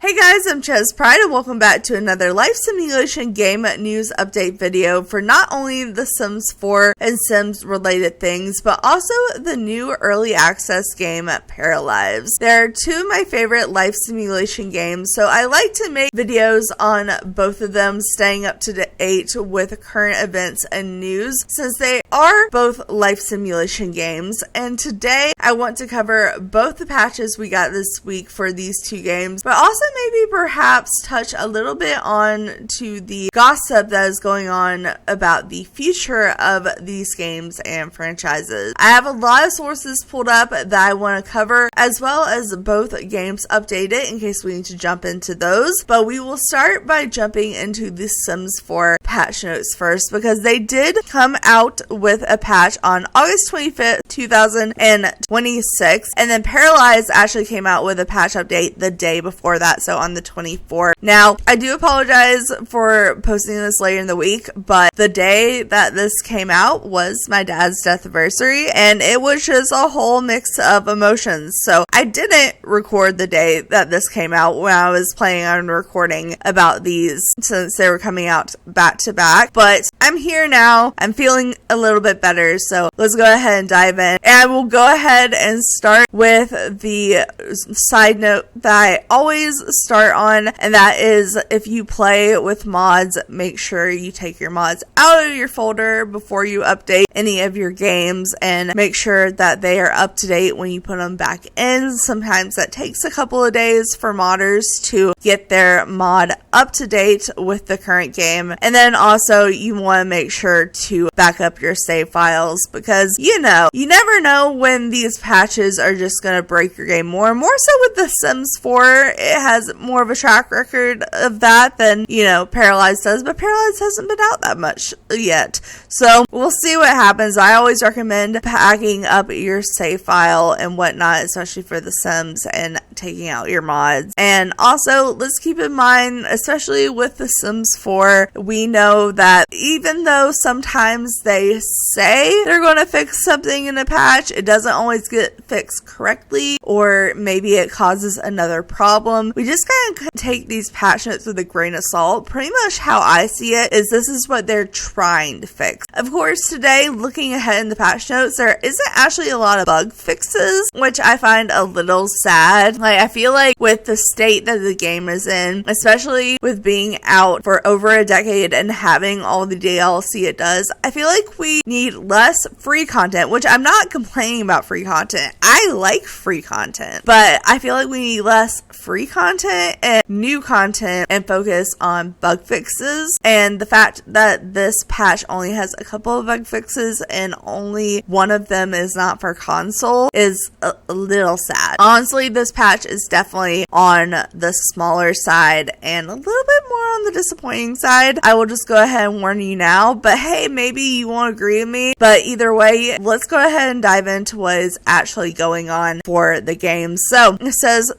Hey guys, I'm ChezPride and welcome back to another life simulation game news update video for not only The Sims 4 and Sims related things, but also the new early access game Paralives. They're two of my favorite life simulation games, so I like to make videos on both of them, staying up to date with current events and news since they are both life simulation games. And today I want to cover both the patches we got this week for these two games, but also maybe perhaps touch a little bit on to the gossip that is going on about the future of these games and franchises. I have a lot of sources pulled up that I want to cover, as well as both games updated in case we need to jump into those. But we will start by jumping into the Sims 4 patch notes first, because they did come out with a patch on August 25th, 2026, and then Paralives actually came out with a patch update the day before that, so on the 24th. Now, I do apologize for posting this later in the week, but the day that this came out was my dad's death anniversary, and it was just a whole mix of emotions. So I didn't record the day that this came out when I was planning on recording about these, since they were coming out back to back, but I'm here now. I'm feeling a little bit better, so let's go ahead and dive in. And I will go ahead and start with the side note that I always start on, and that is, if you play with mods, make sure you take your mods out of your folder before you update any of your games, and make sure that they are up to date when you put them back in. Sometimes that takes a couple of days for modders to get their mod up to date with the current game. And then also you want to make sure to back up your save files, because you never know when these patches are just going to break your game more so with The Sims 4. It has more of a track record of that than, Paralives does, but Paralives hasn't been out that much yet. So we'll see what happens. I always recommend packing up your save file and whatnot, especially for The Sims, and taking out your mods. And also, let's keep in mind, especially with The Sims 4, we know that even though sometimes they say they're going to fix something in a patch, it doesn't always get fixed correctly, or maybe it causes another problem. We just kind of take these patch notes with a grain of salt. Pretty much how I see it is this is what they're trying to fix. Of course, today, looking ahead in the patch notes, there isn't actually a lot of bug fixes, which I find a little sad. I feel like with the state that the game is in, especially with being out for over a decade and having all the DLC it does, I feel like we need less free content, which I'm not complaining about free content. I like free content, but I feel like we need less free content and new content and focus on bug fixes. And the fact that this patch only has a couple of bug fixes and only one of them is not for console is a little sad. Honestly, this patch is definitely on the smaller side and a little bit more on the disappointing side. I will just go ahead and warn you now, but hey, maybe you won't agree with me, but either way, let's go ahead and dive into what is actually going on for the game. So it says,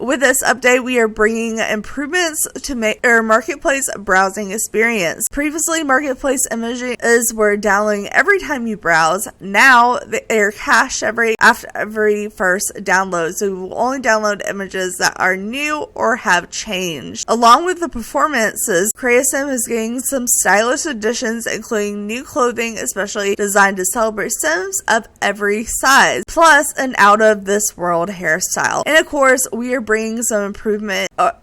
with this update, we are bringing improvements to make our marketplace browsing experience. Previously, marketplace images were downloading every time you browse. Now they're cached after every first download, so we will only download images that are new or have changed. Along with the performances, CreaSim is getting some stylish additions, including new clothing especially designed to celebrate Sims of every size, plus an out-of-this-world hairstyle. And of course, we are bringing some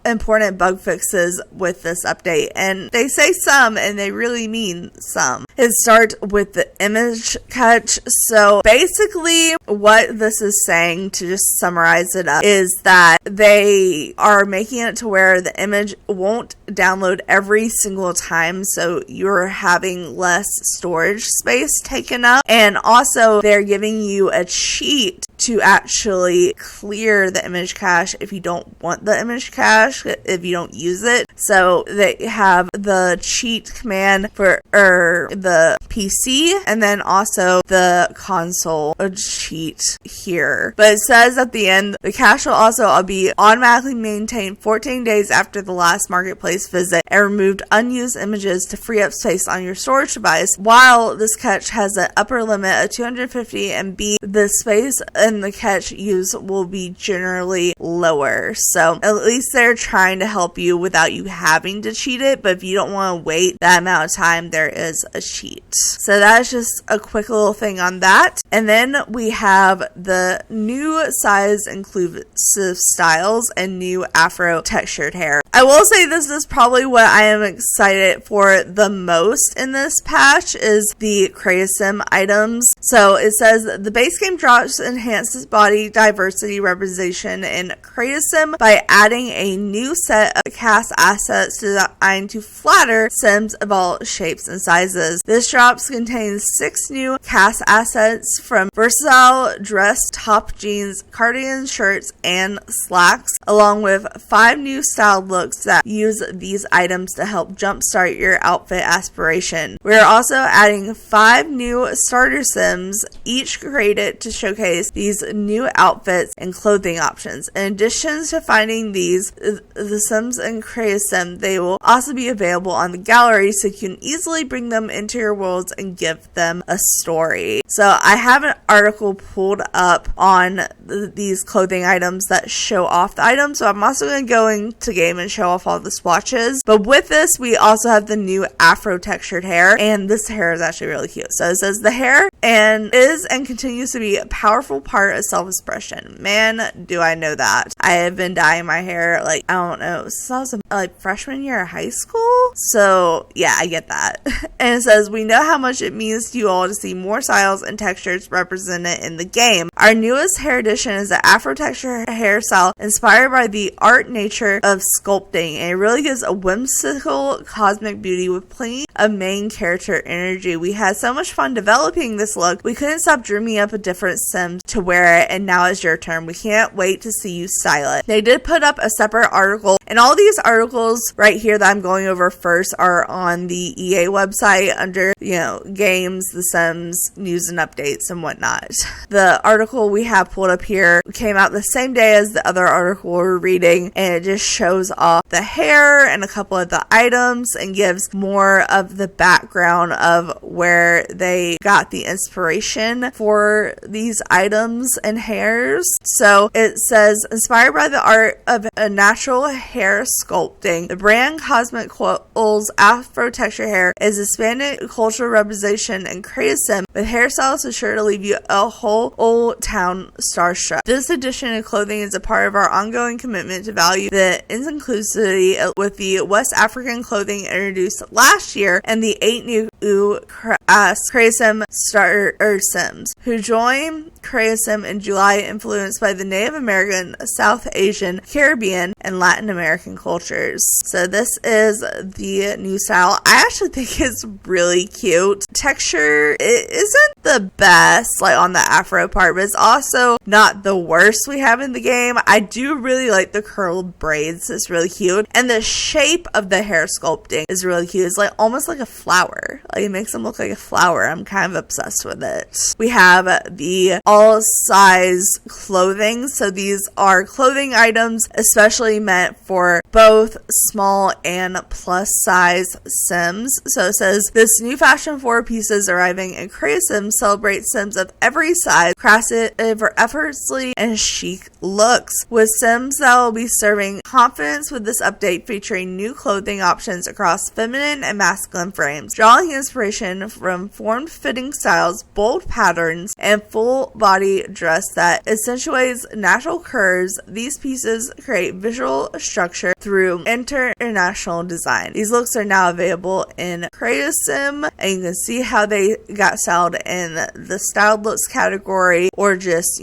important bug fixes with this update, and they say some, and they really mean some. It starts with the image catch. So basically what this is saying, to just summarize it up, is that they are making it to where the image won't download every single time, so you're having less storage space taken up. And also they're giving you a cheat to actually clear the image cache if you don't want the image cache, if you don't use it. So they have the cheat command for the PC, and then also the console cheat here. But it says at the end, the cache will also be automatically maintained 14 days after the last marketplace visit, and removed unused images to free up space on your storage device. While this cache has an upper limit of 250 MB, the space in and the catch used will be generally lower. So at least they're trying to help you without you having to cheat it, but if you don't want to wait that amount of time, there is a cheat. So that's just a quick little thing on that. And then we have the new size inclusive styles and new afro textured hair. I will say this is probably what I am excited for the most in this patch is the Crayosim items. So it says the base game drops enhances body diversity representation in Crayosim by adding a new set of cast assets designed to flatter Sims of all shapes and sizes. This drops contains 6 new cast assets from versatile dress, top, jeans, cardigans, shirts, and slacks, along with 5 new styled looks that use these items to help jumpstart your outfit aspiration. We are also adding 5 new starter Sims, each created to showcase these new outfits and clothing options. In addition to finding these, the Sims in Crayosim, they will also be available on the gallery so you can easily bring them into your worlds and give them a story. So I have an article pulled up on these clothing items that show off the items, so I'm also going to go into game and show off all the swatches. But with this, we also have the new afro textured hair, and this hair is actually really cute. So it says the hair is and continues to be a powerful part of self-expression. Man, do I know that. I have been dyeing my hair, like, I don't know, since I was like freshman year of high school. So yeah, I get that. And it says, we know how much it means to you all to see more styles and textures represented in the game. Our newest hair addition is the afro texture hairstyle inspired by the art nature of sculpting, and it really gives a whimsical cosmic beauty with plenty of main character energy. We had so much fun developing this look, we couldn't stop dreaming up a different Sims to wear it, and now it's your turn. We can't wait to see you style it. They did put up a separate article, and all these articles right here that I'm going over first are on the EA website under, games, The Sims, news and updates and whatnot. The article we have pulled up here came out the same day as the other article we're reading, and it just shows off the hair and a couple of the items and gives more of the background of where they got the inspiration for these items and hairs. So it says, inspired by the art of a natural hair sculpting, the brand Cosmic Coil's afro texture hair is expanded cultural representation and Crayosim with hairstyles is sure to leave you a whole old town starstruck. This addition of clothing is a part of our ongoing commitment to value the inclusivity with the West African clothing introduced last year and the 8 new Crayosim starter Sims who join Crayosim in July, influenced by the Native American, South Asian, Caribbean, and Latin American cultures. So this is the new style. I actually think it's really cute. Texture, it isn't the best like on the afro part, but it's also not the worst we have in the game. I do really like the curled braids. It's really cute, and the shape of the hair sculpting is really cute. It's like almost like a flower. Like it makes them look like a flower. I'm kind of obsessed with it. We have the all size clothing. So these are clothing items especially meant for both small and plus size Sims. So it says this new fashion for pieces arriving in Crayosim celebrates Sims of every size, crafted for effortlessly and chic looks. With Sims that will be serving confidence with this update featuring new clothing options across feminine and masculine frames, drawing inspiration from form-fitting styles, bold patterns, and full-body dress that accentuates natural curves. These pieces create visual structure through international design. These looks are now available in Crayosim, and you can see how they got styled in the styled looks category, or just,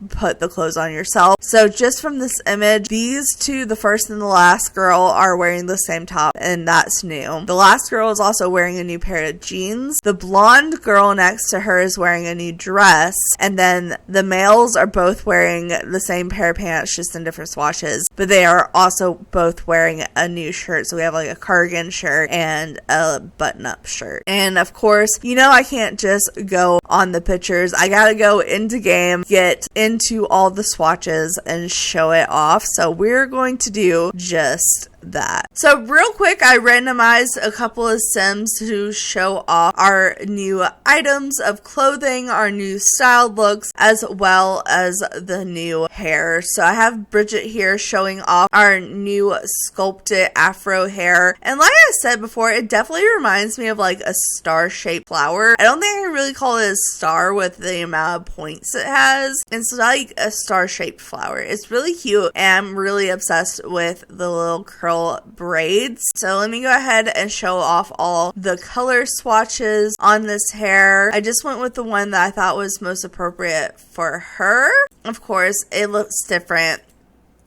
put the clothes on yourself. So just from this image, these two, the first and the last girl, are wearing the same top, and that's new. The last girl is also wearing a new pair of jeans. The blonde girl next to her is wearing a new dress, and then the males are both wearing the same pair of pants, just in different swatches, but they are also both wearing a new shirt. So we have like a cardigan shirt and a button-up shirt. And of course, I can't just go on the pictures. I gotta go into game, get into all the swatches, and show it off. So we're going to do just that. So real quick, I randomized a couple of Sims to show off our new items of clothing, our new styled looks, as well as the new hair. So I have Bridget here showing off our new sculpted afro hair. And like I said before, it definitely reminds me of like a star-shaped flower. I don't think I can really call it a star with the amount of points it has. It's like a star-shaped flower. It's really cute, and I'm really obsessed with the little curl braids. So let me go ahead and show off all the color swatches on this hair. I just went with the one that I thought was most appropriate for her. Of course, it looks different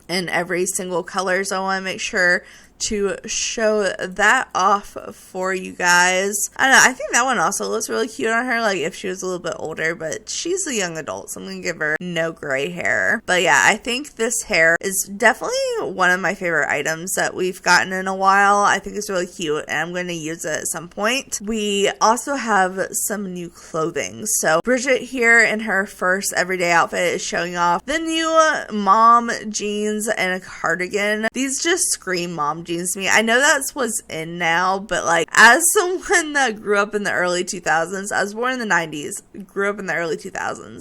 in every single color, so I want to make sure to show that off for you guys. I don't know, I think that one also looks really cute on her, like if she was a little bit older, but she's a young adult, so I'm gonna give her no gray hair. But yeah, I think this hair is definitely one of my favorite items that we've gotten in a while. I think it's really cute, and I'm gonna use it at some point. We also have some new clothing. So Bridget here in her first everyday outfit is showing off the new mom jeans and a cardigan. These just scream mom jeans to me. I know that's what's in now, but like as someone that grew up in the early 2000s, I was born in the 90s, grew up in the early 2000s.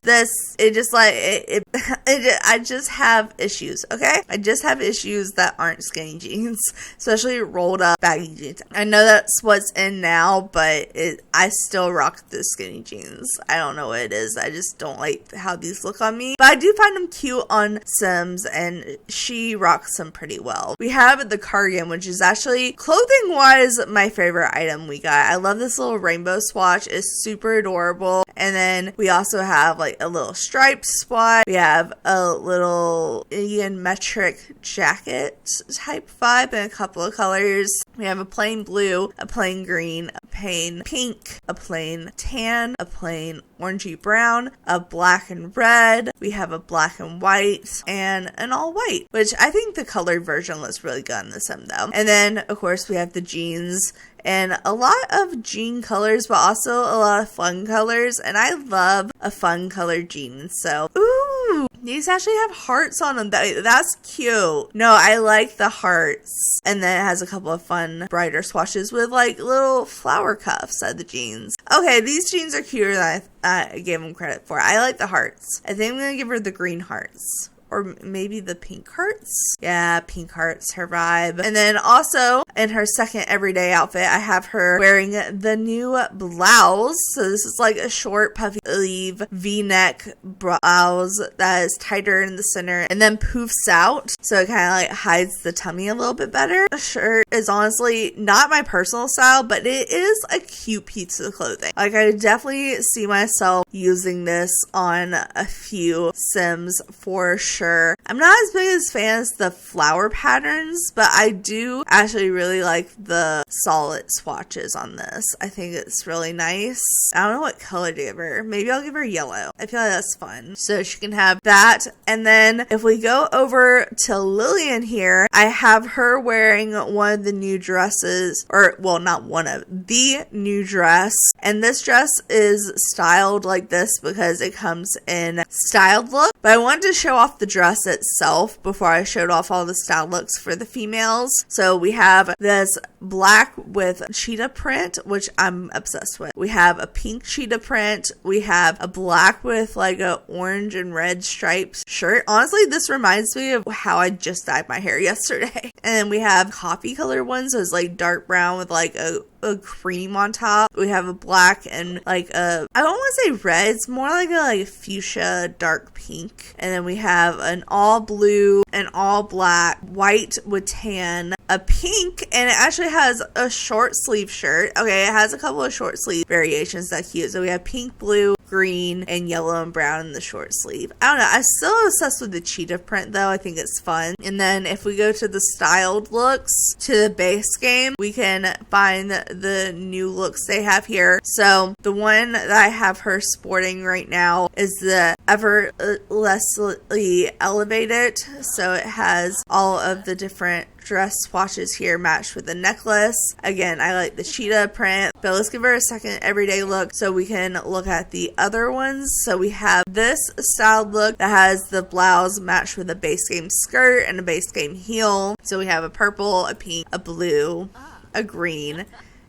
I just have issues, okay? I just have issues that aren't skinny jeans, especially rolled up baggy jeans. I know that's what's in now, but I still rock the skinny jeans. I don't know what it is. I just don't like how these look on me, but I do find them cute on Sims, and she rocks them pretty well. We have the cardigan, which is actually clothing wise my favorite item we got. I love this little rainbow swatch. It's super adorable. And then we also have like a little striped spot. We have a little Indian metric jacket type vibe in a couple of colors. We have a plain blue, a plain green, a plain pink, a plain tan, a plain orangey brown, a black and red. We have a black and white, and an all white, which I think the colored version looks really good on the Sim though. And then of course we have the jeans, and a lot of jean colors, but also a lot of fun colors, and I love a fun colored jean. So ooh, these actually have hearts on them. That's cute. No, I like the hearts. And then it has a couple of fun brighter swatches with like little flower cuffs at the jeans. Okay, these jeans are cuter than I gave them credit for. I like the hearts. I think I'm gonna give her the green hearts. Or maybe the pink hearts. Yeah, pink hearts, her vibe. And then also in her second everyday outfit, I have her wearing the new blouse. So this is like a short puffy sleeve V-neck blouse that is tighter in the center and then poofs out, so it kind of like hides the tummy a little bit better. The shirt is honestly not my personal style, but it is a cute piece of clothing. Like I definitely see myself using this on a few Sims for sure. I'm not as big as fan as the flower patterns, but I do actually really like the solid swatches on this. I think it's really nice. I don't know what color to give her. Maybe I'll give her yellow. I feel like that's fun. So she can have that. And then if we go over to Lillian here, I have her wearing one of the new dresses, or well, not one of, the new dress. And this dress is styled like this because it comes in styled look, but I wanted to show off the dress itself before I showed off all the style looks for the females. So we have this black with cheetah print, which I'm obsessed with. We have a pink cheetah print. We have a black with like a orange and red stripes shirt. Honestly, this reminds me of how I just dyed my hair yesterday. And then we have coffee color ones, so it's like dark brown with like a cream on top. We have a black and like a, I don't want to say red, it's more like a fuchsia dark pink. And then we have an all blue, an all black, white with tan, a pink, and it actually has a short sleeve shirt. Okay, it has a couple of short sleeve variations that's cute. So we have pink, blue, green, and yellow and brown in the short sleeve. I don't know, I'm still obsessed with the cheetah print though. I think it's fun. And then if we go to the styled looks, to the base game, we can find the new looks they have here. So the one that I have her sporting right now is the effortlessly elevated. So it has all of the different dress swatches here matched with the necklace. Again, I like the cheetah print, but let's give her a second everyday look so we can look at the other ones. So we have this styled look that has the blouse matched with a base game skirt and a base game heel. So we have a purple, a pink, a blue, a green,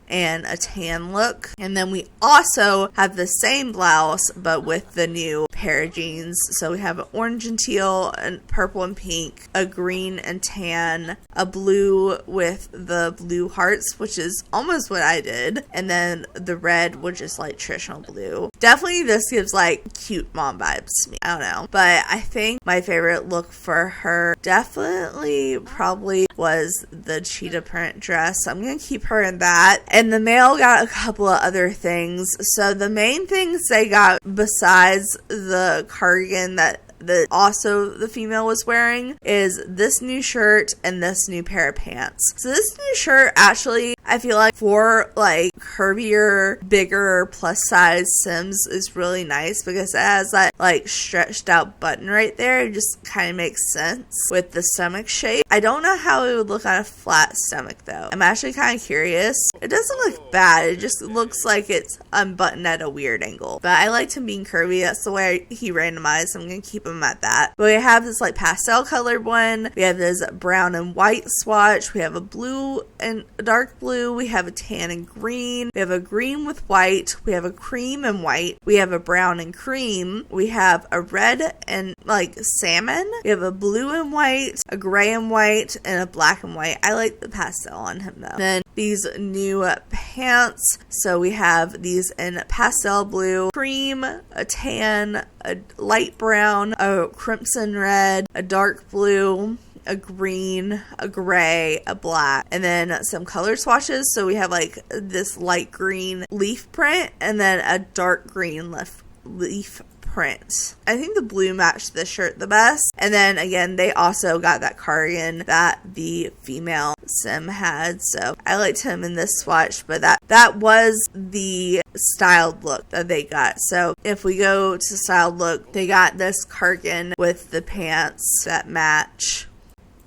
and a tan look. And then we also have the same blouse but with the new pair of jeans. So we have an orange and teal, and purple and pink, a green and tan, a blue with the blue hearts, which is almost what I did, and then the red, which is like traditional blue. Definitely this gives like cute mom vibes to me. I don't know, but I think my favorite look for her definitely probably was the cheetah print dress. So I'm gonna keep her in that. And the male got a couple of other things. So the main things they got, besides the cardigan that also the female was wearing, is this new shirt and this new pair of pants. So this new shirt, actually, I feel like for like curvier, bigger, plus size Sims is really nice because it has that like stretched out button right there. It just kind of makes sense with the stomach shape. I don't know how it would look on a flat stomach though. I'm actually kind of curious. It doesn't look bad. It just looks like it's unbuttoned at a weird angle. But I liked him being curvy. That's the way he randomized. I'm going to keep him at that. But we have this like pastel colored one. We have this brown and white swatch. We have a blue and a dark blue. We have a tan and green. We have a green with white. We have a cream and white. We have a brown and cream. We have a red and like salmon. We have a blue and white, a gray and white, and a black and white. I like the pastel on him though. Then these new pants. So we have these in pastel blue, cream, a tan, a light brown, a crimson red, a dark blue, a green, a gray, a black, and then some color swatches. So we have like this light green leaf print and then a dark green leaf print. I think the blue matched the shirt the best. And then again, they also got that cardigan that the female Sim had. So I liked him in this swatch, but that was the styled look that they got. So if we go to styled look, they got this cardigan with the pants that match.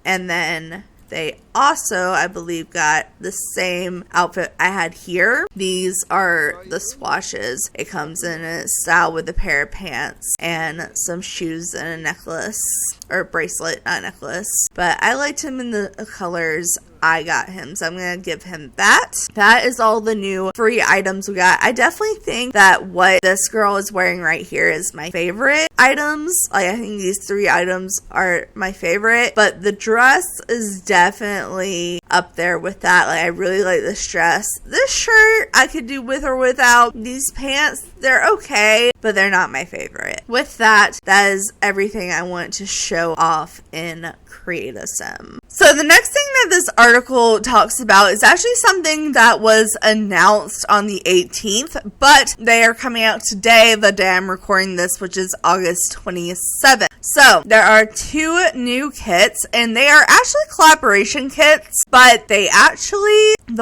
And then they also, I believe, got the same outfit I had here. These are the swatches. It comes in a style with a pair of pants and some shoes and a necklace, or bracelet, not necklace. But I liked him in the colors I got him, so I'm going to give him that. That is all the new free items we got. I definitely think that what this girl is wearing right here is my favorite items. Like, I think these 3 items are my favorite, but the dress is definitely up there with that. Like, I really like this dress. This shirt I could do with or without. These pants, they're okay, but they're not my favorite. With that is everything I want to show off in Create a Sim. So the next thing that this article talks about is actually something that was announced on the 18th, but they are coming out today, the day I'm recording this, which is August 27th. So there are 2 new kits, and they are actually collaboration kits, but the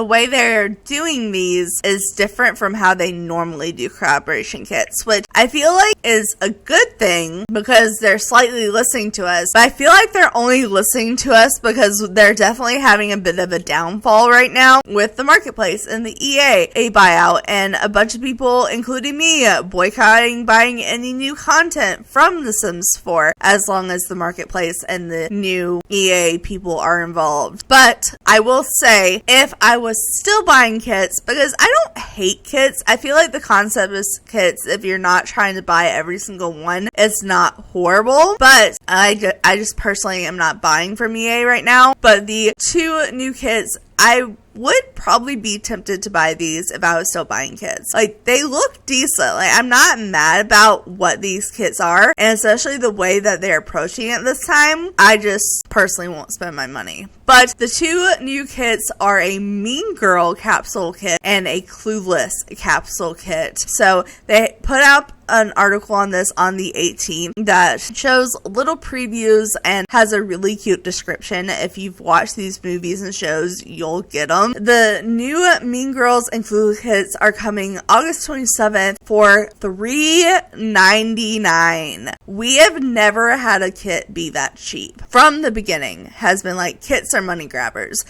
way they're doing these is different from how they normally do collaboration kits, which I feel like is a good thing because they're slightly listening to us, but I feel like they're only listening to us because they're definitely having a bit of a downfall right now with the marketplace and the EA buyout, and a bunch of people, including me, boycotting buying any new content from The Sims 4 as long as the marketplace and the new EA people are involved. But I will say, if I was still buying kits, because I don't hate kits, I feel like the concept of kits, if you're not trying to buy every single one, it's not horrible, but I just personally am not buying from EA right now. But the 2 new kits, I would probably be tempted to buy these if I was still buying kits. Like, they look decent. Like, I'm not mad about what these kits are, and especially the way that they're approaching it this time. I just personally won't spend my money. But the 2 new kits are a Mean Girl capsule kit and a Clueless capsule kit. So they put out an article on this on the 18th that shows little previews and has a really cute description. If you've watched these movies and shows, you'll get them. The new Mean Girls and Clueless kits are coming August 27th for $3.99. We have never had a kit be that cheap. From the beginning has been like, kits are are money grabbers.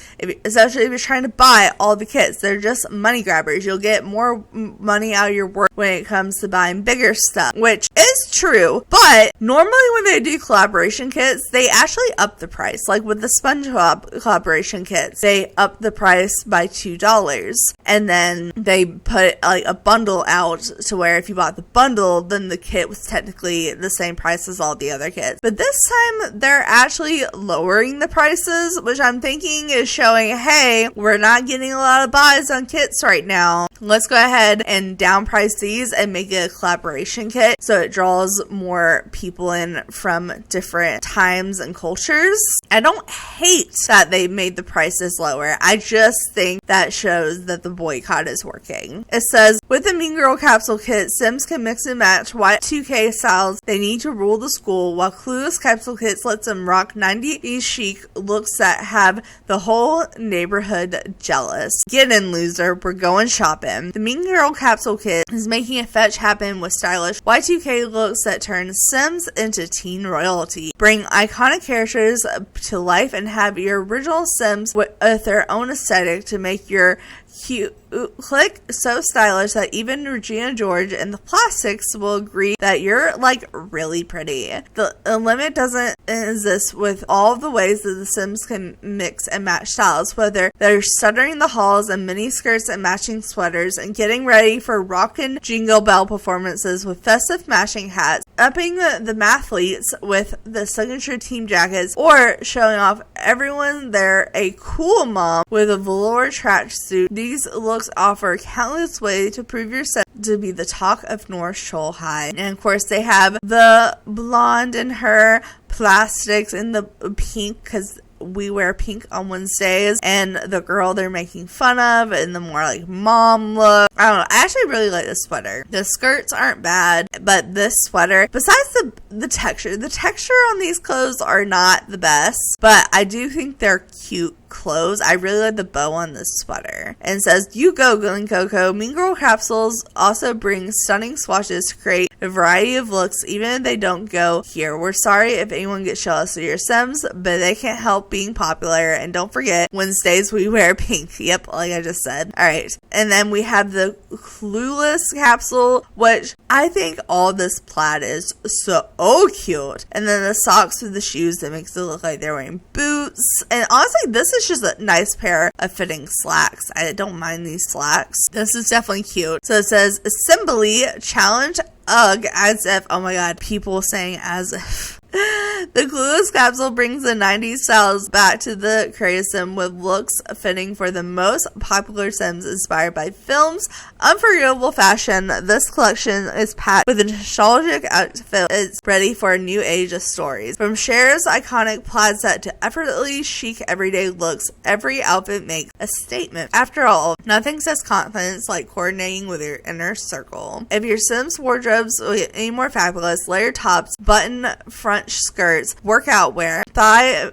Especially if you're trying to buy all the kits, they're just money grabbers. You'll get more money out of your work when it comes to buying bigger stuff, which is true. But normally when they do collaboration kits, they actually up the price. Like with the SpongeBob collaboration kits, they up the price by $2. And then they put like a bundle out to where if you bought the bundle, then the kit was technically the same price as all the other kits. But this time they're actually lowering the prices, which I'm thinking is showing, hey, we're not getting a lot of buys on kits right now. Let's go ahead and down price these and make it a collaboration kit so it draws more people in from different times and cultures. I don't hate that they made the prices lower. I just think that shows that the boycott is working. It says, with the Mean Girl capsule kit, Sims can mix and match Y2K styles they need to rule the school, while Clueless capsule kits lets them rock 90s chic looks that have the whole neighborhood jealous. Get in, loser. We're going shopping. The Mean Girl capsule kit is making a fetch happen with stylish Y2K looks that turn Sims into teen royalty. Bring iconic characters to life and have your original Sims with their own aesthetic to make your cute click so stylish that even Regina George and the Plastics will agree that you're like really pretty. The limit doesn't exist with all of the ways that the Sims can mix and match styles, whether they're stuttering the halls in mini skirts and matching sweaters and getting ready for rockin' Jingle Bell performances with festive matching hats, upping the mathletes with the signature team jackets, or showing off everyone they're a cool mom with a velour tracksuit. These looks offer countless ways to prove yourself to be the talk of North Shoal High. And of course they have the blonde in her, Plastics in the pink, because we wear pink on Wednesdays, and the girl they're making fun of in the more like mom look. I don't know. I actually really like this sweater. The skirts aren't bad, but this sweater, besides the texture on these clothes are not the best, but I do think they're cute clothes. I really like the bow on this sweater. And it says, you go, Glen Coco. Mean Girl capsules also bring stunning swatches to create a variety of looks, even if they don't go here. We're sorry if anyone gets jealous of your Sims, but they can't help being popular. And don't forget, Wednesdays we wear pink. Yep, like I just said. Alright, and then we have the Clueless capsule, which I think all this plaid is so cute. And then the socks with the shoes that makes it look like they're wearing boots. And honestly, this is just a nice pair of fitting slacks. I don't mind these slacks. This is definitely cute. So it says, Assembly Challenge UGG, as if, oh my god, people saying as if. The Clueless capsule brings the 90s styles back to the creative Sim with looks fitting for the most popular Sims inspired by films. Unforgettable fashion. This collection is packed with a nostalgic outfit. It's ready for a new age of stories. From Cher's iconic plaid set to effortlessly chic everyday looks, every outfit makes a statement. After all, nothing says confidence like coordinating with your inner circle. If your Sims wardrobes get any more fabulous, layered tops, button front skirts, workout wear, thigh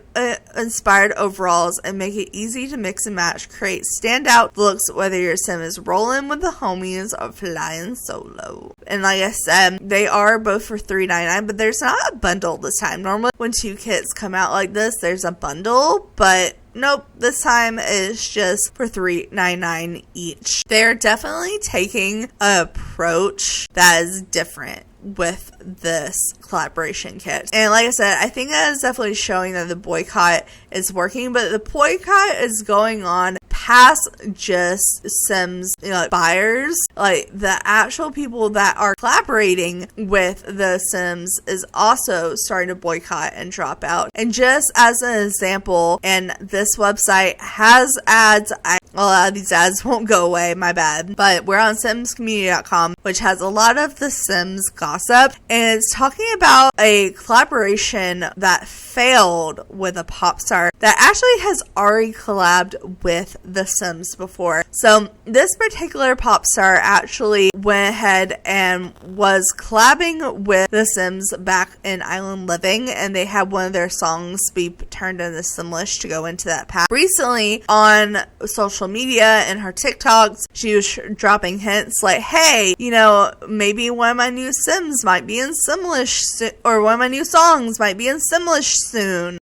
inspired overalls, and make it easy to mix and match. Create standout looks whether your Sim is rolling with the homies or flying solo. And like I said, they are both for $3.99, but there's not a bundle this time. Normally when two kits come out like this, there's a bundle, but nope, this time it's just for $3.99 each. They're definitely taking an approach that is different with this collaboration kit. And like I said, I think that is definitely showing that the boycott is working, but the boycott is going on past just Sims, buyers. Like the actual people that are collaborating with the Sims is also starting to boycott and drop out. And just as an example, and this website has ads, a lot of these ads won't go away, my bad, but we're on simscommunity.com, which has a lot of the Sims gossip, and it's talking about a collaboration that failed with a pop star that actually has already collabed with the Sims before. So this particular pop star actually went ahead and was collabing with the Sims back in Island Living, and they had one of their songs be turned into Simlish to go into that pack. Recently on social media and her TikToks, she was dropping hints like, hey, maybe one of my new Sims might be in Simlish or one of my new songs might be in Simlish soon.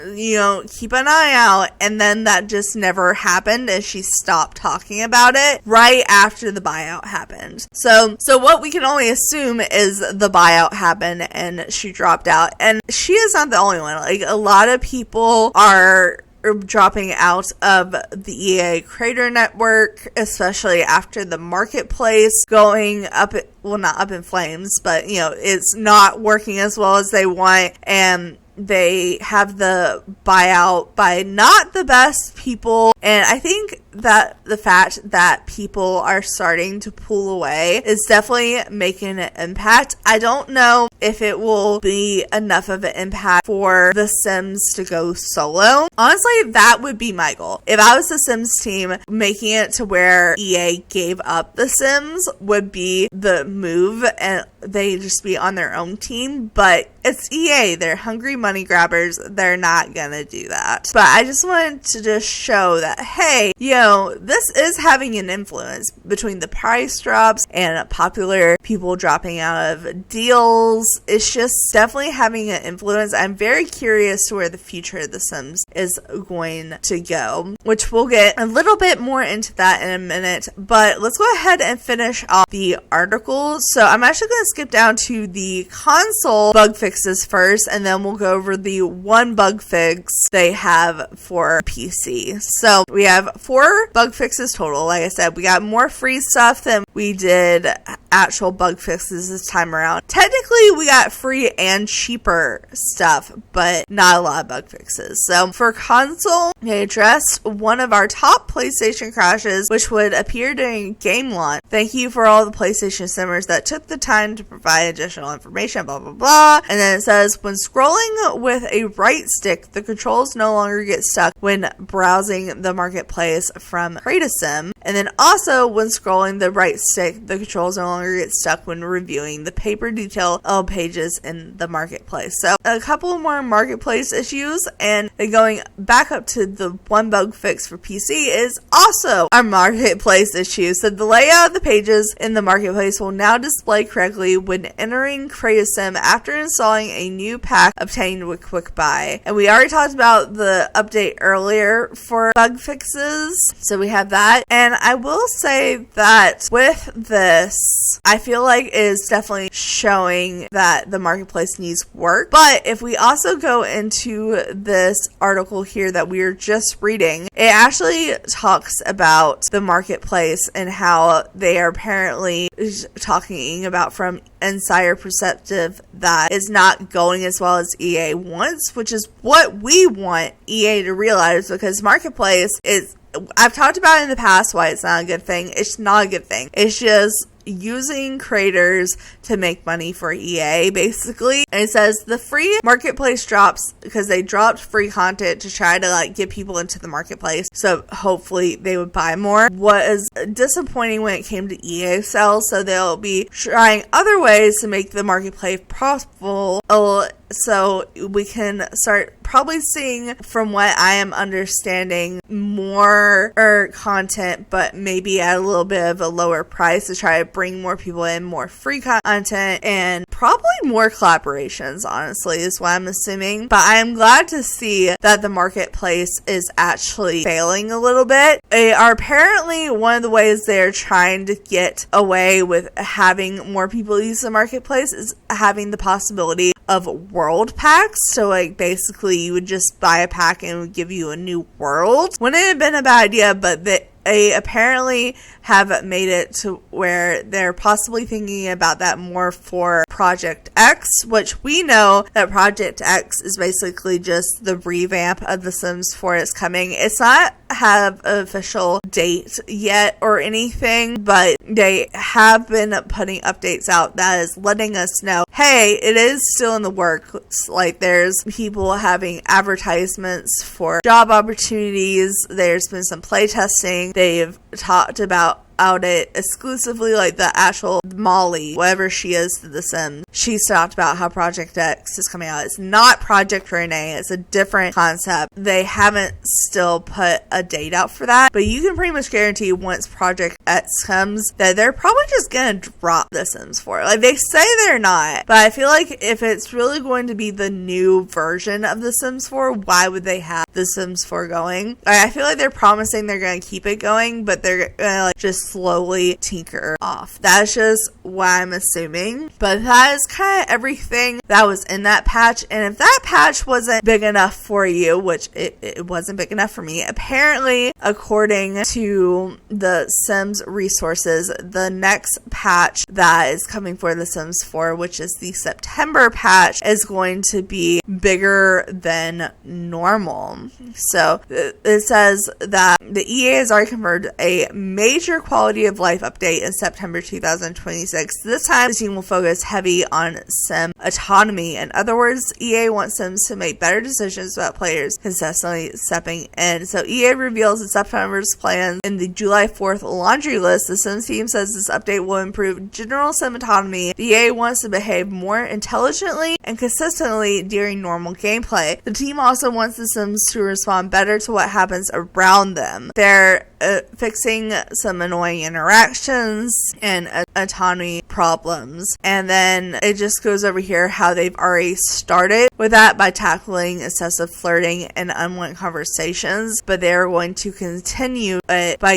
Keep an eye out. And then that just never happened, and she stopped talking about it right after the buyout happened. So what we can only assume is the buyout happened and she dropped out. And she is not the only one. Like, a lot of people are dropping out of the EA Creator Network, especially after the marketplace going up, well, not up in flames, but it's not working as well as they want, and they have the buyout by not the best people. And I think that the fact that people are starting to pull away is definitely making an impact. I don't know if it will be enough of an impact for the Sims to go solo. Honestly, that would be my goal. If I was the Sims team, making it to where EA gave up the Sims would be the move, and they just be on their own team. But it's EA. They're hungry money grabbers. They're not gonna do that. But I just wanted to just show that, hey, this is having an influence between the price drops and popular people dropping out of deals. It's just definitely having an influence. I'm very curious to where the future of The Sims is going to go, which we'll get a little bit more into that in a minute. But let's go ahead and finish off the article. So I'm actually going to skip down to the console bug fixes first, and then we'll go over the one bug fix they have for PC. So we have 4 bug fixes total. Like I said, we got more free stuff than we did actual bug fixes this time around. Technically, we got free and cheaper stuff, but not a lot of bug fixes. So for console, they addressed one of our top PlayStation crashes, which would appear during game launch. Thank you for all the PlayStation Simmers that took the time to provide additional information, blah, blah, blah. And then it says, when scrolling with a right stick, the controls no longer get stuck when browsing the marketplace from Create a Sim. And then also, when scrolling the right stick, the controls no longer get stuck when reviewing the paper detail of pages in the marketplace. So a couple more marketplace issues, and then going back up to the one bug fix for PC is also our marketplace issue. So the layout of the pages in the marketplace will now display correctly when entering Create a Sim after installing a new pack obtained with Quick Buy. And we already talked about the update earlier for bug fixes, so we have that. And I will say that with this, I feel like it is definitely showing that the marketplace needs work. But if we also go into this article here that we are just reading, it actually talks about the marketplace and how they are apparently talking about from insider perspective that is not going as well as EA wants, which is what we want EA to realize, because marketplace is, I've talked about it in the past why it's not a good thing. It's not a good thing. It's just using creators to make money for EA, basically. And it says the free marketplace drops because they dropped free content to try to get people into the marketplace, so hopefully they would buy more. What is disappointing when it came to EA sales, so they'll be trying other ways to make the marketplace profitable, so we can start probably seeing, from what I am understanding, more content, but maybe at a little bit of a lower price to try to bring more people in, more free content, and probably more collaborations, honestly, is what I'm assuming. But I am glad to see that the marketplace is actually failing a little bit. They are apparently one of the ways they're trying to get away with having more people use the marketplace is having the possibility of world packs. So basically you would just buy a pack and it would give you a new world. Wouldn't it have been a bad idea, but they apparently have made it to where they're possibly thinking about that more for Project X, which we know that Project X is basically just the revamp of The Sims 4 is coming. It's not have an official date yet or anything, but they have been putting updates out that is letting us know, hey, it is still in the works. There's people having advertisements for job opportunities. There's been some playtesting. They've talked about it exclusively, like the actual Molly, whatever she is to The Sims. She's talked about how Project X is coming out. It's not Project Renee. It's a different concept. They haven't still put a date out for that, but you can pretty much guarantee once Project X comes that they're probably just gonna drop The Sims 4. Like, they say they're not, but I feel like if it's really going to be the new version of The Sims 4, why would they have The Sims 4 going? I feel like they're promising they're gonna keep it going, but they're gonna like just slowly tinker off. That's just what I'm assuming. But that is kind of everything that was in that patch. And if that patch wasn't big enough for you, which it wasn't big enough for me, apparently, according to the Sims resources, the next patch that is coming for The Sims 4, which is the September patch, is going to be bigger than normal. So it says that the EA has already confirmed a major quality of life update in September 2026. This time, the team will focus heavy on sim autonomy. In other words, EA wants Sims to make better decisions about players consistently stepping in. So EA reveals in September's plans in the July 4th laundry list. The Sims team says this update will improve general sim autonomy. The EA wants to behave more intelligently and consistently during normal gameplay. The team also wants the Sims to respond better to what happens around them. They're fixing some annoying interactions and autonomy problems. And then it just goes over here how they've already started with that by tackling excessive flirting and unwanted conversations, but they're going to continue it by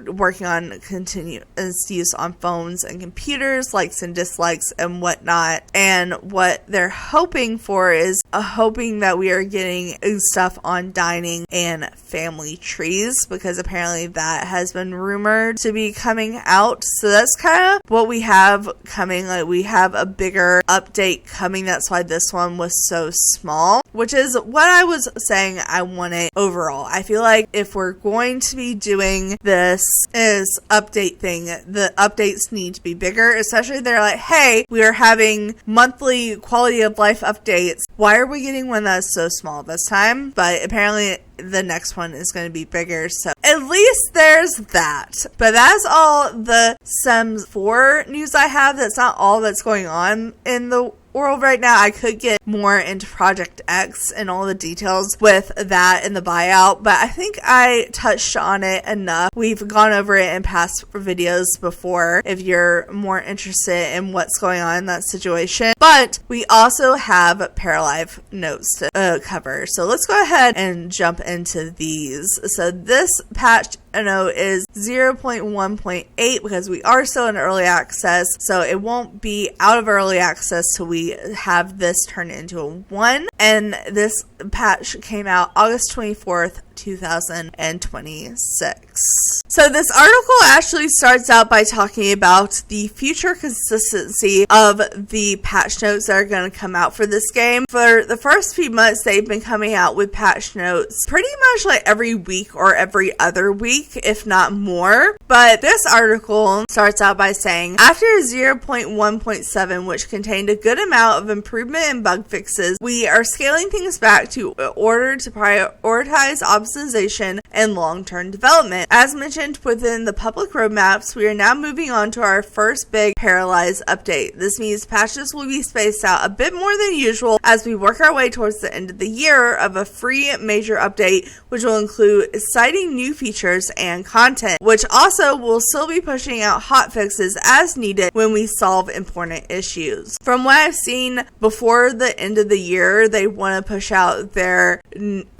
working on continuous use on phones and computers, likes and dislikes and whatnot. And what they're hoping for is hoping that we are getting stuff on dining and family trees, because apparently that has been rumored to be coming out. So that's kind of what we have coming. Like, we have a bigger update coming. That's why this one was so small, which is what I was saying I wanted overall. I feel like if we're going to be doing this is update thing, the updates need to be bigger, especially they're like, hey, we are having monthly quality of life updates. Why are we getting one that's so small this time? But apparently the next one is going to be bigger, so at least there's that. But that's all the Sims 4 news I have. That's not all that's going on in the world right now. I could get more into Project X and all the details with that in the buyout, but I think I touched on it enough. We've gone over it in past videos before if you're more interested in what's going on in that situation. But we also have Paralives notes to cover. So let's go ahead and jump into these. So this patch is 0.1.8 because we are still in early access, so it won't be out of early access till we have this turned into a 1. And this patch came out August 24th, 2026. So this article actually starts out by talking about the future consistency of the patch notes that are going to come out for this game. For the first few months, they've been coming out with patch notes pretty much like every week or every other week, if not more. But this article starts out by saying, after 0.1.7, which contained a good amount of improvement and bug fixes, we are scaling things back to order to prioritize optimization and long-term development. As mentioned within the public roadmaps, we are now moving on to our first big Paralives update. This means patches will be spaced out a bit more than usual as we work our way towards the end of the year of a free major update, which will include exciting new features and content, which also will still be pushing out hotfixes as needed when we solve important issues. From what I've seen, before the end of the year, they want to push out their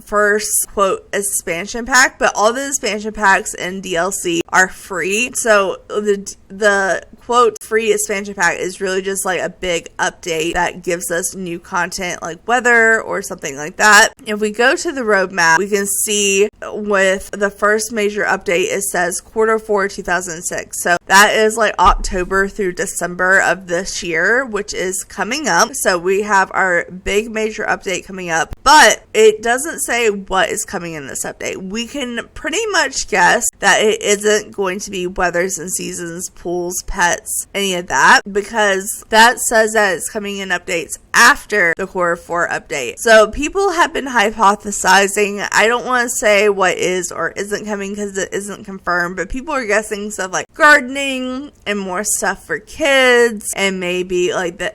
first quote expansion pack, but all the expansion packs and DLC are free. So the quote free expansion pack is really just like a big update that gives us new content like weather or something like that. If we go to the roadmap, we can see with the first major update, it says Q4 2006. So that is like October through December of this year, which is coming up. So we have our big major update coming up. but it doesn't say what is coming in this update. We can pretty much guess that it isn't going to be weathers and seasons, pools, pets, any of that, because that says that it's coming in updates after the Quarter 4 update. So people have been hypothesizing. I don't want to say what is or isn't coming because it isn't confirmed, but people are guessing stuff like gardening and more stuff for kids, and maybe like the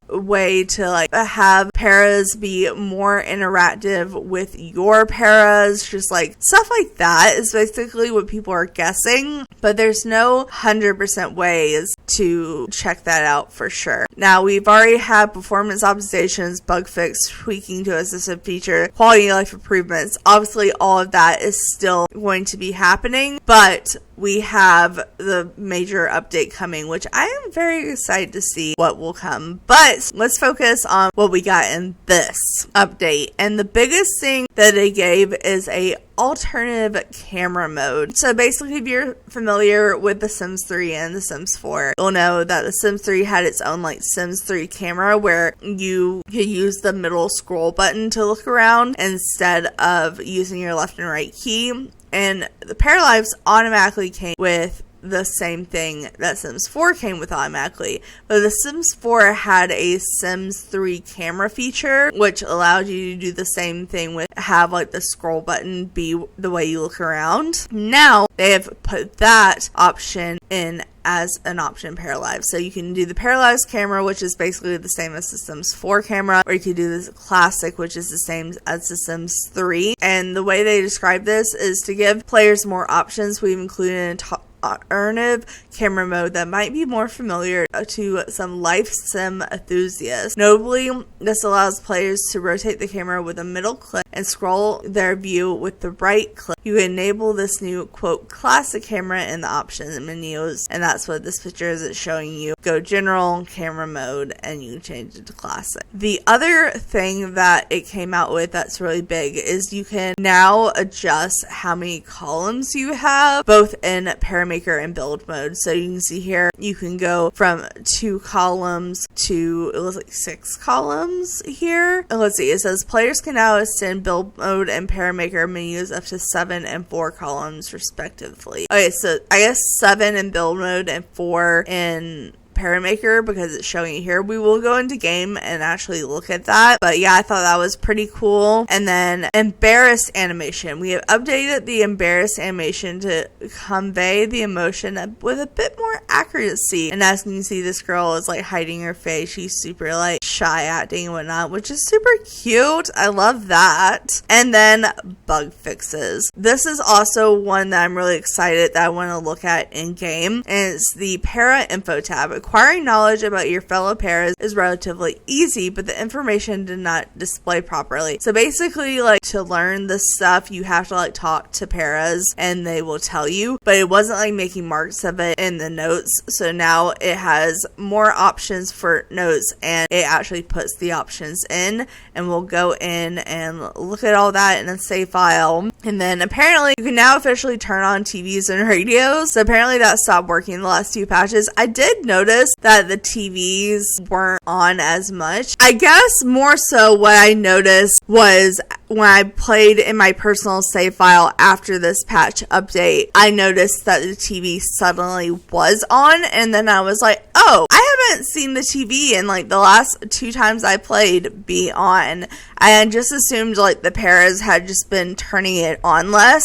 way to like have paras be more interactive with your paras, just like stuff like that is basically what people are guessing, but there's no 100% ways to check that out for sure. Now, we've already had performance optimizations, bug fix, tweaking to assistive feature, quality of life improvements. Obviously, all of that is still going to be happening, but we have the major update coming, which I am very excited to see what will come. But let's focus on what we got in this update. And the biggest thing that they gave is a alternative camera mode. So basically, if you're familiar with The Sims 3 and The Sims 4, you'll know that The Sims 3 had its own like Sims 3 camera where you could use the middle scroll button to look around instead of using your left and right key. And the Paralives automatically came with the same thing that Sims 4 came with automatically. But The Sims 4 had a Sims 3 camera feature, which allowed you to do the same thing with have like the scroll button be the way you look around. Now they have put that option in as an option Paralives. So you can do the Paralives camera, which is basically the same as the Sims 4 camera, or you could do this classic, which is the same as the Sims 3. And the way they describe this is to give players more options. We've included alternative camera mode that might be more familiar to some life sim enthusiasts. Notably, this allows players to rotate the camera with a middle click and scroll their view with the right click. You enable this new quote classic camera in the options menus, and that's what this picture is showing you. Go general, camera mode, and you change it to classic. The other thing that it came out with that's really big is you can now adjust how many columns you have, both in Paramaker and build mode. So you can see here, you can go from 2 columns to, it looks like 6 columns here. And let's see, it says players can now extend build mode and Paramaker menus up to 7 and 4 columns respectively. Okay, so I guess 7 in build mode and 4 in Paramaker because it's showing it here. We will go into game and actually look at that. But yeah, I thought that was pretty cool. And then embarrassed animation. We have updated the embarrassed animation to convey the emotion with a bit more accuracy. And as you can see, this girl is like hiding her face. She's super like shy acting and whatnot, which is super cute. I love that. And then bug fixes. This is also one that I'm really excited that I want to look at in game. And it's the para info tab. Acquiring knowledge about your fellow paras is relatively easy, but the information did not display properly. So basically, like, to learn this stuff, you have to like talk to paras and they will tell you, but it wasn't like making marks of it in the notes. So now it has more options for notes and it actually puts the options in, and we'll go in and look at all that in a save file. And then apparently you can now officially turn on TVs and radios. So apparently that stopped working in the last 2 patches. I did notice that the TVs weren't on as much. I guess more so what I noticed was when I played in my personal save file after this patch update, I noticed that the TV suddenly was on, and then I was like, oh, I haven't seen the TV in like the last 2 times I played be on. I had just assumed like the paras had just been turning it on less,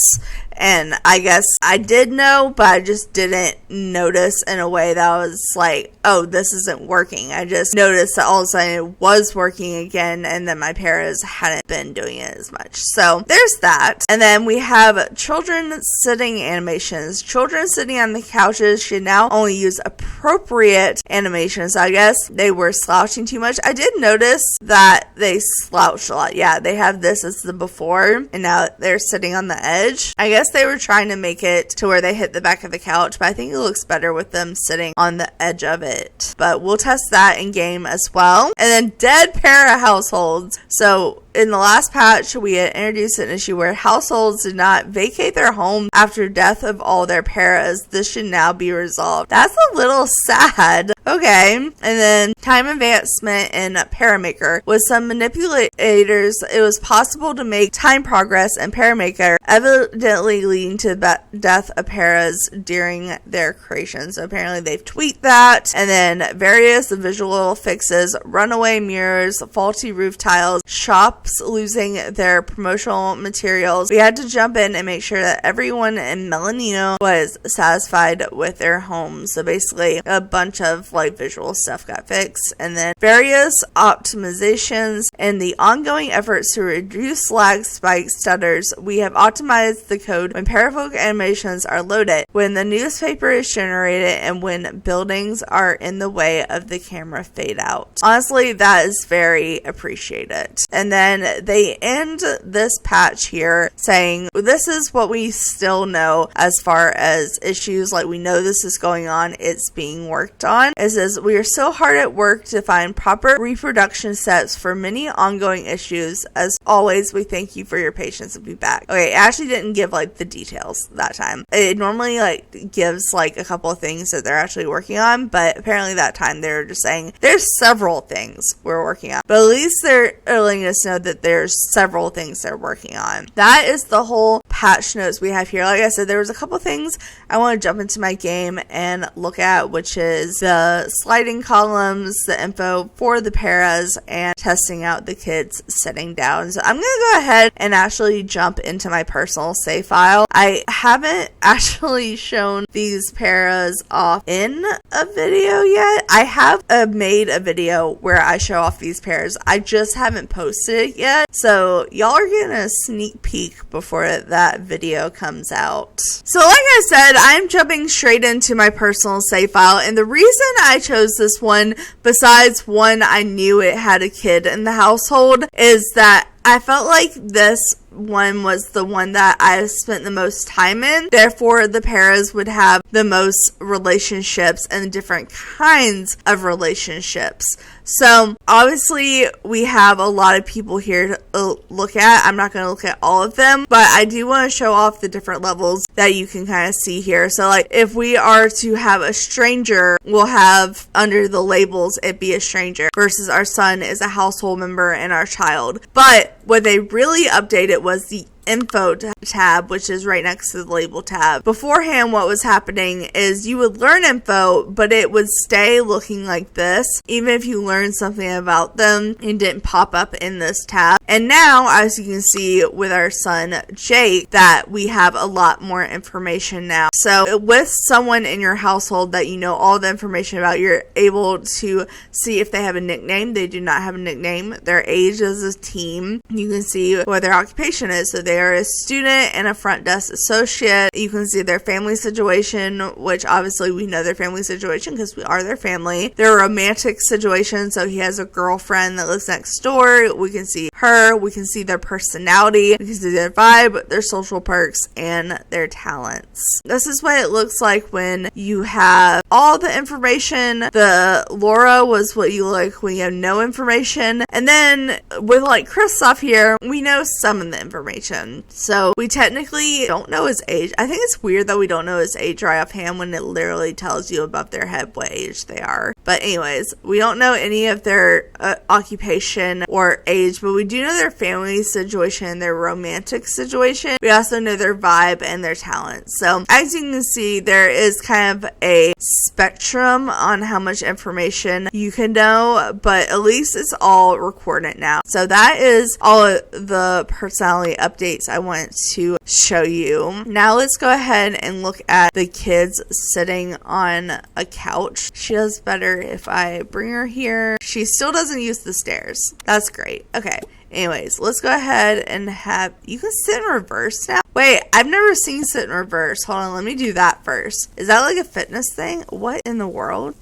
and I guess I did know, but I just didn't notice in a way that I was like, oh, this isn't working. I just noticed that all of a sudden it was working again, and then my paras hadn't been doing it as much. So there's that. And then we have children sitting animations. Children sitting on the couches should now only use appropriate animations. I guess they were slouching too much. I did notice that they slouched a lot. Yeah, they have this as the before, and now they're sitting on the edge. I guess they were trying to make it to where they hit the back of the couch, but I think it looks better with them sitting on the edge of it. But we'll test that in game as well. And then dead para households. So in the last patch, we had introduced an issue where households did not vacate their home after death of all their paras. This should now be resolved. That's a little sad. Okay. And then time advancement in Paramaker. With some manipulators, it was possible to make time progress in Paramaker, evidently leading to the death of paras during their creation. So apparently they've tweaked that. And then various visual fixes, runaway mirrors, faulty roof tiles, shops losing their promotional materials. We had to jump in and make sure that everyone in Melanino was satisfied with their home. So basically a bunch of like visual stuff got fixed. And then various optimizations and the ongoing efforts to reduce lag, spikes, stutters. We have optimized the code when parafolk animations are loaded, when the newspaper is generated, and when buildings are in the way of the camera fade out. Honestly, that is very appreciated. And then they end this patch here saying, this is what we still know as far as issues, like we know this is going on, it's being worked on. It says, we are so hard at work to find proper reproduction steps for many ongoing issues. As always, we thank you for your patience and feedback. Okay, it actually didn't give like the details that time. It normally like gives like a couple of things that they're actually working on, but apparently that time they were just saying there's several things we're working on. But at least they're letting us know that there's several things they're working on. That is the whole patch notes we have here. Like I said, there was a couple things I want to jump into my game and look at, which is the sliding columns, the info for the paras, and testing out the kids sitting down. So I'm going to go ahead and actually jump into my personal save file. I haven't actually shown these paras off in a video yet. I have made a video where I show off these pairs. I just haven't posted it yet. So y'all are getting a sneak peek before that video comes out. So like I said, I'm jumping straight into my personal save file. And the reason I chose this one, besides one, I knew it had a kid in the household, is that I felt like this one was the one that I spent the most time in. Therefore, the paras would have the most relationships and different kinds of relationships. So obviously we have a lot of people here to look at. I'm not going to look at all of them, but I do want to show off the different levels that you can kind of see here. So like if we are to have a stranger, we'll have under the labels it be a stranger, versus our son is a household member and our child. But what they really updated was the info tab, which is right next to the label tab. Beforehand, what was happening is you would learn info, but it would stay looking like this, even if you learned something about them, it didn't pop up in this tab. And now, as you can see with our son Jake, that we have a lot more information now. So with someone in your household that you know all the information about, you're able to see if they have a nickname. They do not have a nickname. Their age as a teen. You can see what their occupation is. So they are a student and a front desk associate. You can see their family situation, which obviously we know their family situation because we are their family. Their romantic situation, so he has a girlfriend that lives next door. We can see her. We can see their personality. We can see their vibe, their social perks, and their talents. This is what it looks like when you have all the information. The Laura was what you like when you have no information. And then with like Kristoff here, we know some of the information. So we technically don't know his age. I think it's weird that we don't know his age right offhand when it literally tells you above their head what age they are. But anyways, we don't know any of their occupation or age, but we do know their family situation, their romantic situation. We also know their vibe and their talent. So as you can see, there is kind of a spectrum on how much information you can know, but at least it's all recorded now. So that is all of the personality updates I want to show you. Now let's go ahead and look at the kids sitting on a couch. She does better if I bring her here. She still doesn't use the stairs. That's great. Okay. Anyways, let's go ahead and have, you can sit in reverse now. Wait, I've never seen sit in reverse. Hold on, let me do that first. Is that like a fitness thing? What in the world?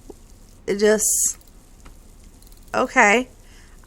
It just, okay.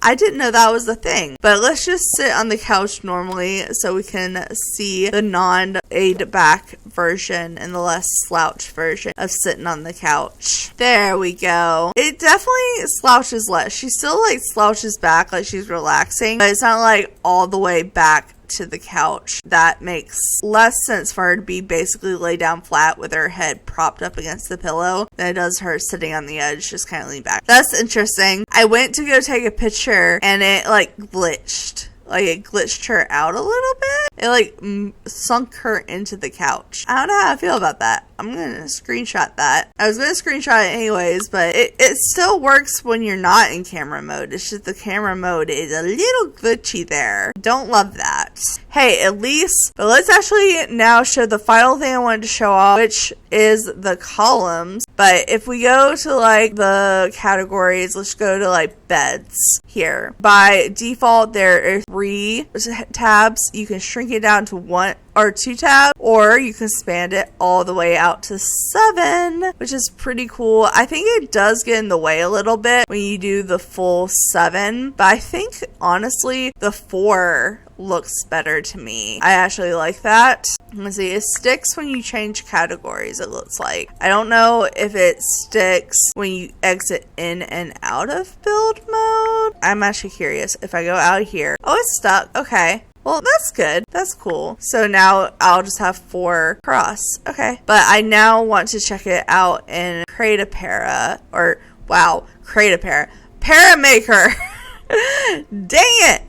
I didn't know that was a thing. But let's just sit on the couch normally so we can see the non-aid back version and the less slouched version of sitting on the couch. There we go. It definitely slouches less. She still like slouches back like she's relaxing, but it's not like all the way back to the couch. That makes less sense for her to be basically laid down flat with her head propped up against the pillow than it does her sitting on the edge just kind of leaning back. That's interesting. I went to go take a picture and it like glitched. Like it glitched her out a little bit. It like sunk her into the couch. I don't know how I feel about that. I'm gonna screenshot that. I was gonna screenshot it anyways, but it still works when you're not in camera mode. It's just the camera mode is a little glitchy there. Don't love that. Hey, at least, but let's actually now show the final thing I wanted to show off, which is the columns. But if we go to like the categories, let's go to like beds here. By default, there are 3 tabs. You can shrink it down to 1 or 2 tabs, or you can span it all the way out to 7, which is pretty cool. I think it does get in the way a little bit when you do the full 7, but I think honestly the 4 looks better to me. I actually like that. Let's see, it sticks when you change categories, it looks like. I don't know if it sticks when you exit in and out of build mode. I'm actually curious. If I go out here, oh, it's stuck. Okay. Well, that's good. That's cool. So now I'll just have 4 cross. Okay. But I now want to check it out in Create a Para, or wow, Create a Para. Paramaker. Dang it.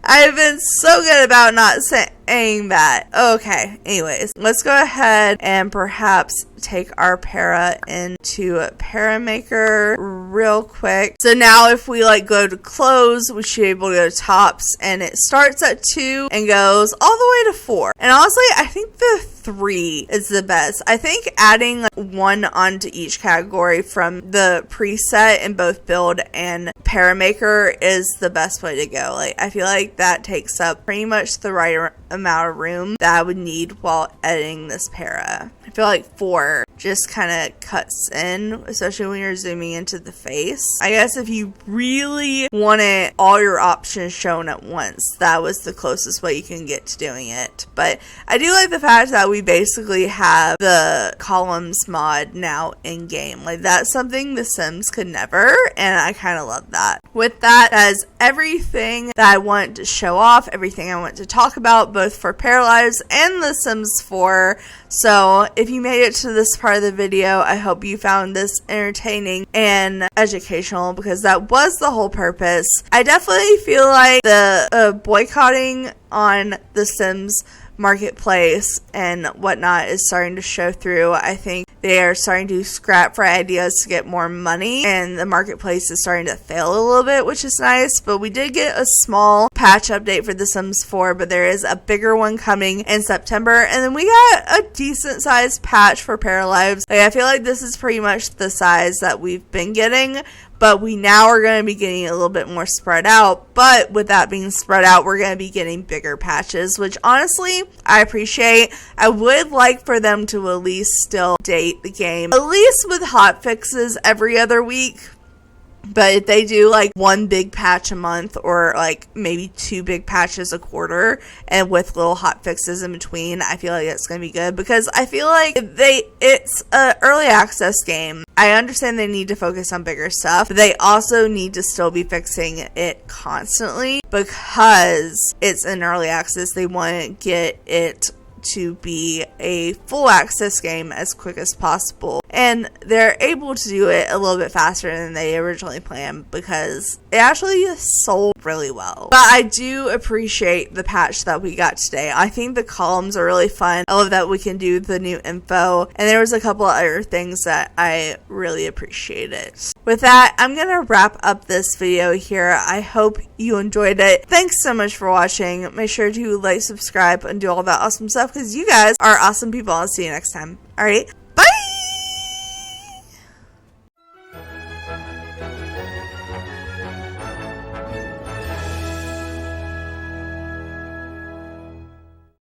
I've been so good about not saying that. Okay, anyways, let's go ahead and perhaps take our para into Paramaker real quick. So now if we like go to close, we should be able to go to tops, and it starts at 2 and goes all the way to 4. And honestly, I think the 3 is the best. I think adding like 1 onto each category from the preset in both build and Paramaker is the best way to go. Like, I feel like that takes up pretty much the right amount of room that I would need while editing this para. I feel like 4 just kind of cuts in, especially when you're zooming into the face. I guess if you really wanted all your options shown at once, that was the closest way you can get to doing it. But I do like the fact that we basically have the columns mod now in game. Like, that's something The Sims could never, and I kind of love that. With that, that is everything that I want to show off, everything I want to talk about, both for Paralives and The Sims 4. So if you made it to this part of the video, I hope you found this entertaining and educational, because that was the whole purpose. I definitely feel like the boycotting on The Sims marketplace and whatnot is starting to show through. I think they are starting to scrap for ideas to get more money, and the marketplace is starting to fail a little bit, which is nice. But we did get a small patch update for The Sims 4, but there is a bigger one coming in September, and then we got a decent sized patch for Paralives. Like, I feel like this is pretty much the size that we've been getting, but we now are going to be getting a little bit more spread out. But with that being spread out, we're going to be getting bigger patches, which honestly, I appreciate. I would like for them to at least still date the game, at least with hot fixes every other week. But if they do like 1 big patch a month, or like maybe 2 big patches a quarter, and with little hot fixes in between, I feel like it's going to be good, because I feel like it's an early access game. I understand they need to focus on bigger stuff, but they also need to still be fixing it constantly, because it's an early access. They want to get it to be a full access game as quick as possible, and they're able to do it a little bit faster than they originally planned, because it actually sold really well. But I do appreciate the patch that we got today. I think the columns are really fun. I love that we can do the new info, and there was a couple of other things that I really appreciated. With that, I'm gonna wrap up this video here. I hope you enjoyed it. Thanks so much for watching. Make sure to like, subscribe, and do all that awesome stuff, because you guys are awesome people. I'll see you next time. Alright,